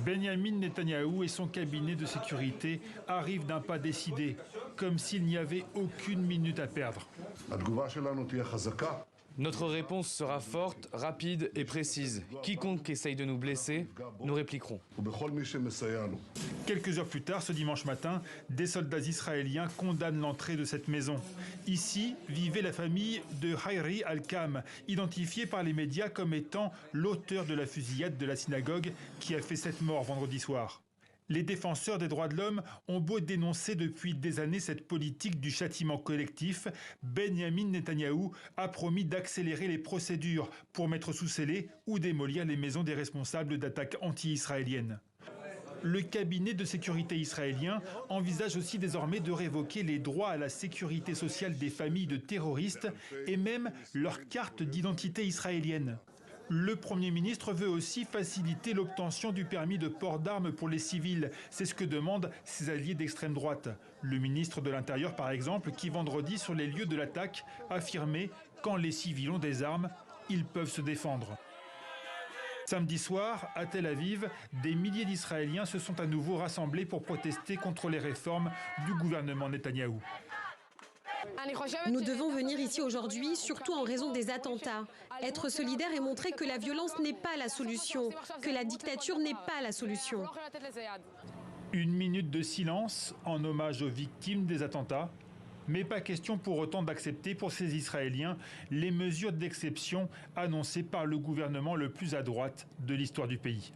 Benyamin Netanyahou et son cabinet de sécurité arrivent d'un pas décidé, comme s'il n'y avait aucune minute à perdre. Notre réponse sera forte, rapide et précise. Quiconque essaye de nous blesser, nous répliquerons. Quelques heures plus tard, ce dimanche matin, des soldats israéliens condamnent l'entrée de cette maison. Ici vivait la famille de Hayri Al-Kam, identifiée par les médias comme étant l'auteur de la fusillade de la synagogue qui a fait 7 morts vendredi soir. Les défenseurs des droits de l'homme ont beau dénoncer depuis des années cette politique du châtiment collectif, Benyamin Netanyahou a promis d'accélérer les procédures pour mettre sous scellé ou démolir les maisons des responsables d'attaques anti-israéliennes. Le cabinet de sécurité israélien envisage aussi désormais de révoquer les droits à la sécurité sociale des familles de terroristes et même leur carte d'identité israélienne. Le Premier ministre veut aussi faciliter l'obtention du permis de port d'armes pour les civils. C'est ce que demandent ses alliés d'extrême droite. Le ministre de l'Intérieur, par exemple, qui vendredi sur les lieux de l'attaque affirmait « Quand les civils ont des armes, ils peuvent se défendre ». Samedi soir, à Tel Aviv, des milliers d'Israéliens se sont à nouveau rassemblés pour protester contre les réformes du gouvernement Netanyahou. Nous devons venir ici aujourd'hui, surtout en raison des attentats. Être solidaire et montrer que la violence n'est pas la solution, que la dictature n'est pas la solution. Une minute de silence en hommage aux victimes des attentats. Mais pas question pour autant d'accepter pour ces Israéliens les mesures d'exception annoncées par le gouvernement le plus à droite de l'histoire du pays.